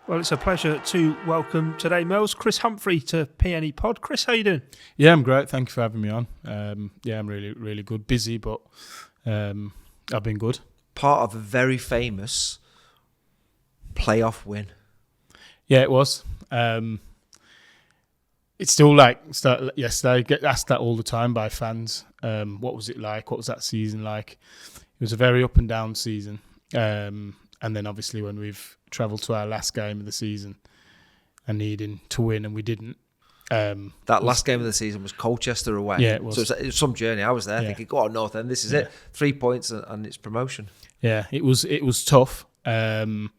Well, it's a pleasure to welcome today, Mel's Chris Humphrey to PNE Pod. Chris, how you doing? Yeah, I'm great. Thank you for having me on. I'm really good. Busy, but I've been good. Part of a very famous playoff win. Yeah, it was. It's still like yesterday. I get asked that all the time by fans. What was it like? What was that season like? It was a very up and down season. And then obviously when we've travelled to our last game of the season and needing to win and we didn't. That last game of the season was Colchester away. Yeah, it was. So it was some journey. I was there thinking, go on, North End, this is it. 3 points and it's promotion. Yeah, it was tough. But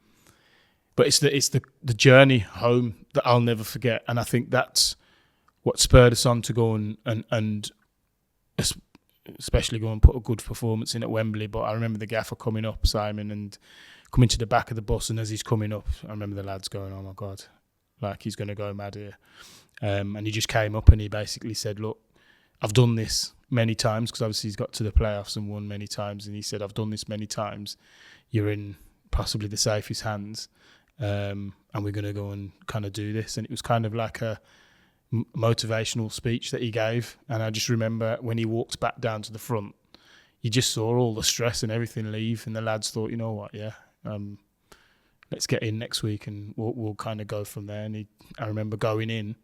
it's the journey home that I'll never forget. And I think that's what spurred us on to go and especially go and put a good performance in at Wembley. But I remember the gaffer coming up, Simon, and coming to the back of the bus, and as he's coming up, I remember the lads going, "Oh my God, like he's going to go mad here." And he just came up and he basically said, "Look, I've done this many times," because obviously he's got to the playoffs and won many times. And he said, "I've done this many times. You're in possibly the safest hands, and we're going to go and kind of do this." And it was kind of like a motivational speech that he gave. And I just remember when he walked back down to the front, you just saw all the stress and everything leave. And the lads thought, you know what, let's get in next week and we'll kind of go from there. And I remember going in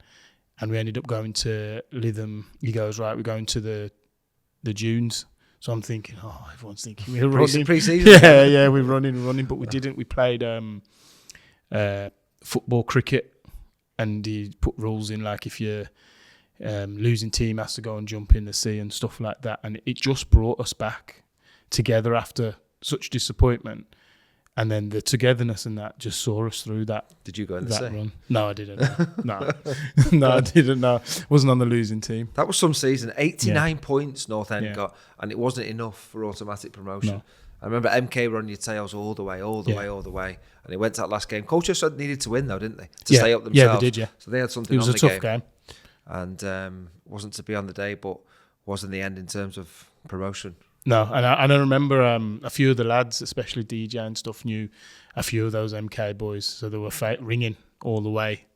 and we ended up going to Lytham. He goes, right, we're going to the dunes. So I'm thinking, everyone's thinking we're running. Pre-season? Yeah, we're running, but we didn't. We played football, cricket, and he put rules in, like if you're losing team has to go and jump in the sea and stuff like that. And it just brought us back together after such disappointment. And then the togetherness and that just saw us through that. Did you go in the sea? Run. No, I didn't. No, I didn't. No, wasn't on the losing team. That was some season. 89 points North End got, and it wasn't enough for automatic promotion. No. I remember MK were on your tails all the way, and it went to that last game. Colchester needed to win though, didn't they? To stay up themselves. Yeah, they did. Yeah, so they had something. It was on a the tough game, and wasn't to be on the day, but was in the end in terms of promotion. No, and I remember a few of the lads, especially DJ and stuff, knew a few of those MK boys, so they were ringing all the way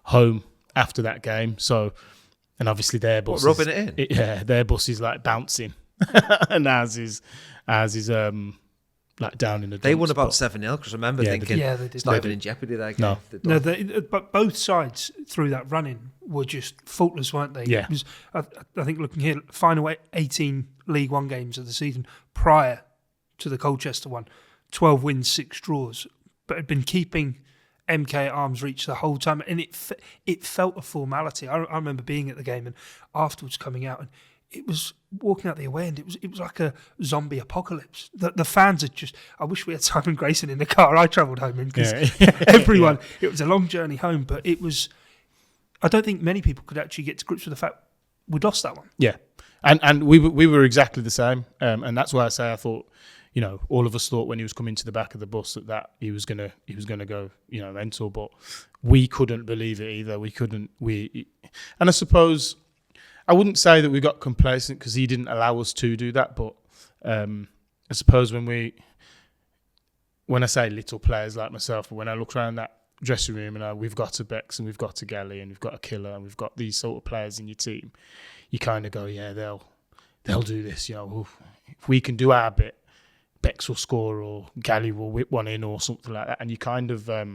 home after that game. So, and obviously their bus, rubbing it in. Their bus is like bouncing, and ours is like down in the. They won about 7-0 because I remember thinking, they did. It's not even in jeopardy. That game. No, but both sides through that running were just faultless, weren't they? Yeah. It was, I think looking here, final 18 League One games of the season prior to the Colchester one, 12 wins, 6 draws, but had been keeping MK at arm's reach the whole time, and it felt a formality. I remember being at the game and afterwards coming out, and it was walking out the away end. It was like a zombie apocalypse. The fans had just. I wish we had Simon Grayson in the car I travelled home in, because everyone. It was a long journey home, but it was. I don't think many people could actually get to grips with the fact we'd lost that one. Yeah, and we were exactly the same, and that's why I say I thought, all of us thought when he was coming to the back of the bus that he was gonna go, mental, but we couldn't believe it either. And I suppose I wouldn't say that we got complacent because he didn't allow us to do that, but I suppose when I say little players like myself, but when I look around that dressing room and we've got a Bex and we've got a Galley and we've got a Killer and we've got these sort of players in your team, you kind of go, yeah, they'll do this. If we can do our bit, Bex will score or Galley will whip one in or something like that. And you kind of, I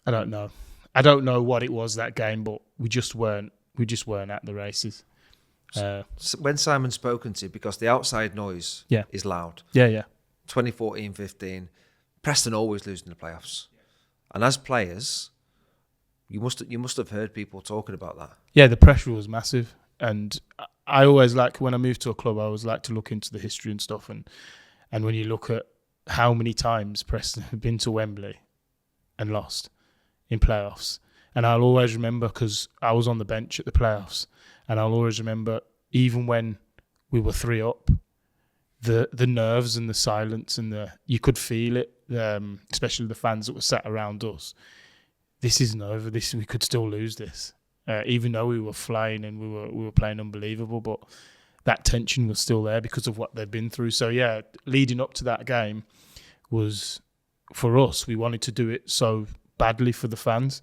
don't know what it was that game, but we just weren't at the races. When Simon's spoken to, because the outside noise is loud. Yeah. 2014-15, Preston always losing the playoffs. And as players, you must have heard people talking about that. Yeah, the pressure was massive. And I always when I moved to a club, I always like to look into the history and stuff. And when you look at how many times Preston have been to Wembley and lost in playoffs, and I'll always remember, because I was on the bench at the playoffs, and I'll always remember, even when we were 3 up, the nerves and the silence and you could feel it, especially the fans that were sat around us. This isn't over. We could still lose this, even though we were flying and we were playing unbelievable. But that tension was still there because of what they'd been through. So leading up to that game was, for us, we wanted to do it so badly for the fans.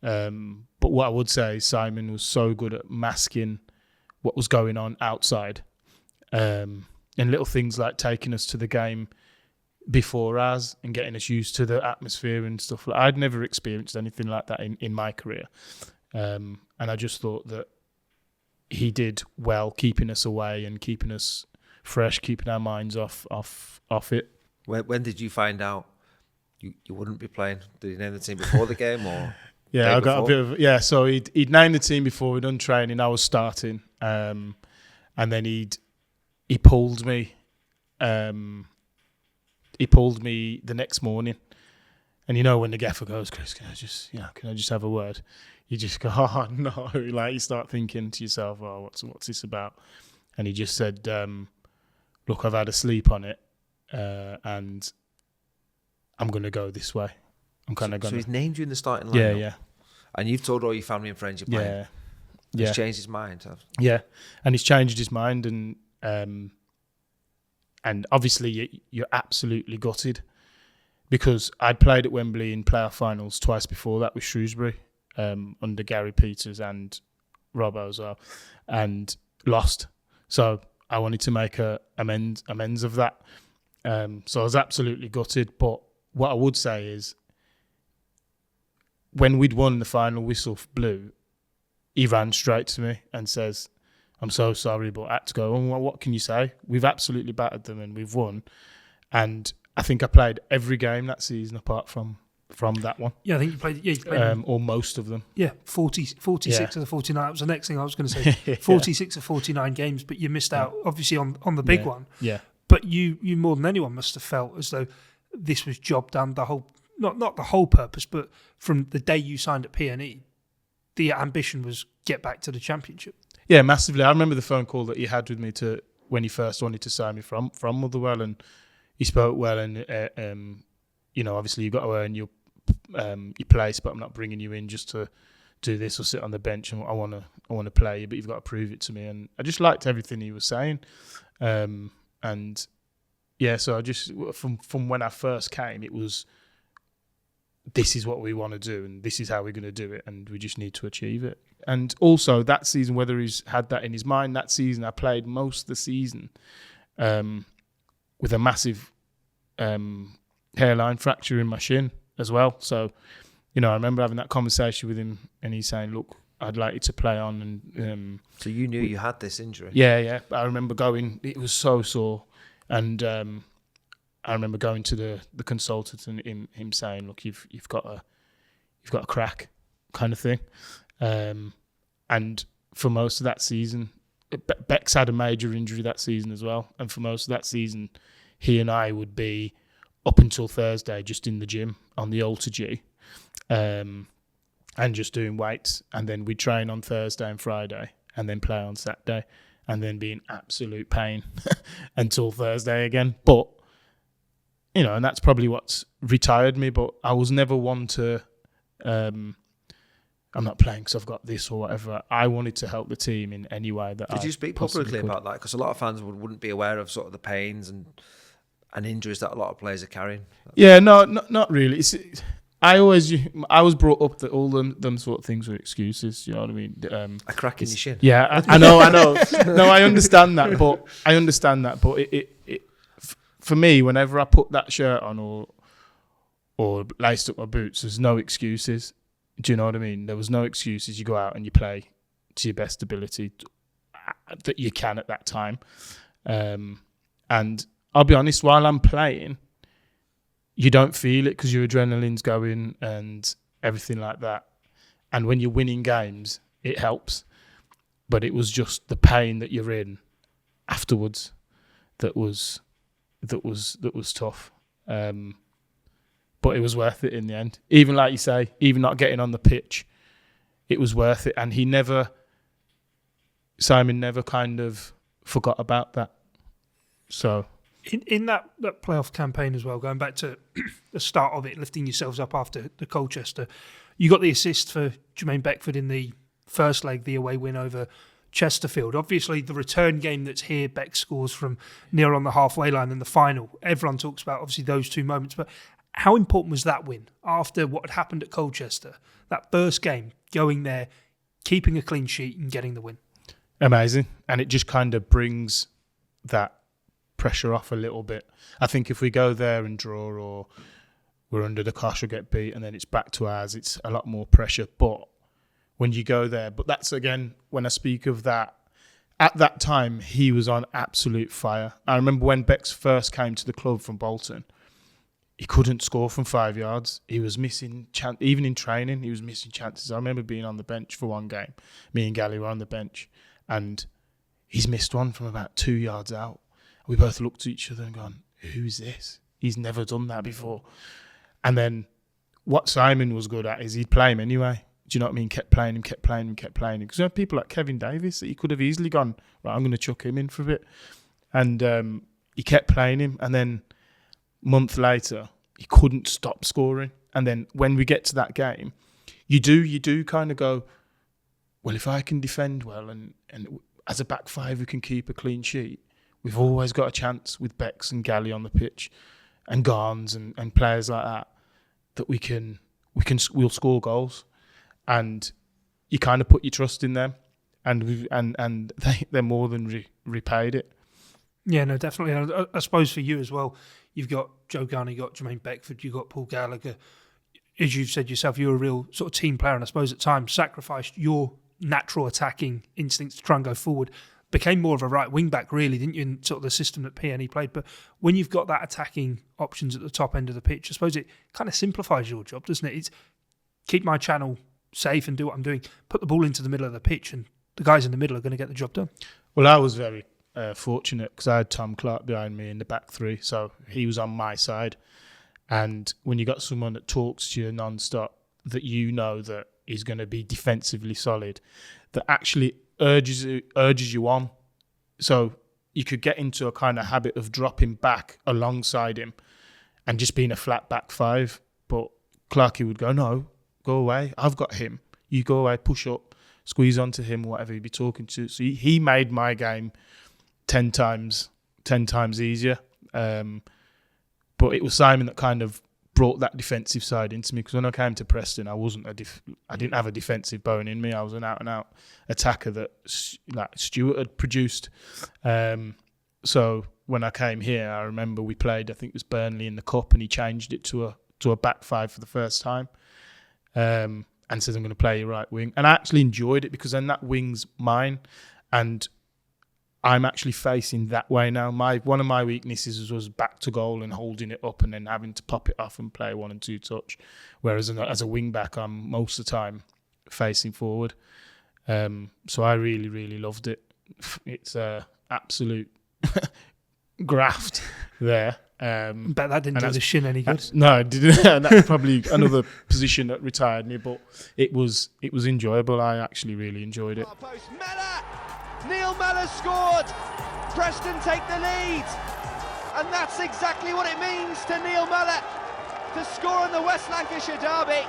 But what I would say is Simon was so good at masking what was going on outside. And little things like taking us to the game before us and getting us used to the atmosphere and stuff. I'd never experienced anything like that in my career. And I just thought that he did well keeping us away and keeping us fresh, keeping our minds off it. When did you find out you wouldn't be playing? Did he name the team before the game or? Yeah, I got a bit of So he'd named the team before we'd done training. I was starting, and then he pulled me. He pulled me the next morning, and when the gaffer goes, Chris, can I just have a word? You just go, oh no, like you start thinking to yourself, oh, what's this about? And he just said, look, I've had a sleep on it, and I'm going to go this way. I'm kind of going. So he's named you in the starting lineup. Yeah. And you've told all your family and friends you're playing. Yeah. He's changed his mind. Yeah, and he's changed his mind, and obviously you're absolutely gutted because I'd played at Wembley in playoff finals twice before that with Shrewsbury, under Gary Peters and Robbo as well, and lost. So I wanted to make amends of that. So I was absolutely gutted. But what I would say is, when we'd won the final whistle blew, he ran straight to me and says, I'm so sorry, but I had to go, well, what can you say? We've absolutely battered them and we've won. And I think I played every game that season apart from that one. Yeah, I think you played or most of them. Yeah, 46 of the 49. That was the next thing I was going to say. 46 of 49 games, but you missed out, obviously, on the big one. Yeah. But you more than anyone must have felt as though this was job done, the whole, not the whole purpose, but from the day you signed at PNE, the ambition was get back to the Championship. Yeah, massively. I remember the phone call that he had with me when he first wanted to sign me from Motherwell, and he spoke well, and obviously you've got to earn your place, but I'm not bringing you in just to do this or sit on the bench, and I want to play you, but you've got to prove it to me. And I just liked everything he was saying, and yeah, so I just from when I first came, it was, this is what we want to do and this is how we're going to do it, and we just need to achieve it. And also that season, whether he's had that in his mind, that season I played most of the season with a massive hairline fracture in my shin as well. So, I remember having that conversation with him, and he's saying, look, I'd like you to play on. And so you knew you had this injury? Yeah. I remember going, it was so sore. And I remember going to the consultant and him saying, look, you've got a crack kind of thing. And for most of that season, Beck's had a major injury that season as well. And for most of that season, he and I would be up until Thursday just in the gym on the Alter G, and just doing weights. And then we'd train on Thursday and Friday and then play on Saturday and then be in absolute pain until Thursday again. But, and that's probably what's retired me. But I was never one to... I'm not playing because I've got this or whatever. I wanted to help the team in any way that I Did you speak publicly about that? Because a lot of fans wouldn't be aware of sort of the pains and injuries that a lot of players are carrying. Yeah, no, not really. I was brought up that all them sort of things were excuses. You know what I mean? A crack in your shin. Yeah, I know. No, I understand that, but it for me, whenever I put that shirt on or laced up my boots, there's no excuses. Do you know what I mean? There was no excuses. You go out and you play to your best ability that you can at that time. And I'll be honest, while I'm playing, you don't feel it because your adrenaline's going and everything like that. And when you're winning games, it helps. But it was just the pain that you're in afterwards that was tough. But it was worth it in the end. Even like you say, even not getting on the pitch, it was worth it. And Simon never kind of forgot about that. So in that playoff campaign as well, going back to the start of it, lifting yourselves up after the Colchester, you got the assist for Jermaine Beckford in the first leg, the away win over Chesterfield. Obviously, the return game that's here, Beck scores from near on the halfway line in the final. Everyone talks about, obviously, those two moments. But How important was that win after what had happened at Colchester? That first game, going there, keeping a clean sheet and getting the win. Amazing. And it just kind of brings that pressure off a little bit. I think if we go there and draw, or we're under the cosh or get beat and then it's back to ours, it's a lot more pressure. But when you go there, but that's again, when I speak of that, at that time, he was on absolute fire. I remember when Bex first came to the club from Bolton, he couldn't score from 5 yards. He was missing even in training, he was missing chances. I remember being on the bench for one game. Me and Gally were on the bench, and he's missed one from about 2 yards out. We both looked at each other and gone, who's this? He's never done that before. And then what Simon was good at is he'd play him anyway. Do you know what I mean? Kept playing him. Because you have people like Kevin Davis that he could have easily gone, right, I'm going to chuck him in for a bit. And he kept playing him. And then a month later, he couldn't stop scoring. And then when we get to that game, you do kind of go, well, if I can defend well and as a back five who can keep a clean sheet, we've always got a chance with Bex and Gally on the pitch and Garns and players like that we'll score goals. And you kind of put your trust in them, and they're more than repaid it. Yeah, no, definitely. And I suppose for you as well, you've got Joe Garner, you've got Jermaine Beckford, you've got Paul Gallagher. As you've said yourself, you're a real sort of team player, and I suppose at times sacrificed your natural attacking instincts to try and go forward. Became more of a right wing back, really, didn't you, in sort of the system that PNE played. But when you've got that attacking options at the top end of the pitch, I suppose it kind of simplifies your job, doesn't it? It's keep my channel safe and do what I'm doing. Put the ball into the middle of the pitch, and the guys in the middle are going to get the job done. Well, I was very fortunate because I had Tom Clark behind me in the back three, so he was on my side. And when you got someone that talks to you non-stop, that you know that is going to be defensively solid, that actually urges you on. So you could get into a kind of habit of dropping back alongside him and just being a flat back five. But Clarkie would go, no, go away. I've got him. You go away, push up, squeeze onto him, whatever he'd be talking to. So he made my game 10 times easier. But it was Simon that kind of brought that defensive side into me, because when I came to Preston, I didn't have a defensive bone in me. I was an out-and-out attacker that Stuart had produced. So when I came here, I remember we played, I think it was Burnley in the Cup, and he changed it to a back five for the first time, and says, I'm going to play your right wing. And I actually enjoyed it, because then that wing's mine, and I'm actually facing that way now. One of my weaknesses was back to goal and holding it up and then having to pop it off and play 1 and 2 touch. Whereas as a wing back, I'm most of the time facing forward. So I really, really loved it. It's absolute graft there. Bet that didn't do the shin any good. No, it didn't. And that's probably another position that retired me, but it was enjoyable. I actually really enjoyed it. Neil Mellor scored. Preston take the lead. And that's exactly what it means to Neil Mellor to score in the West Lancashire derby.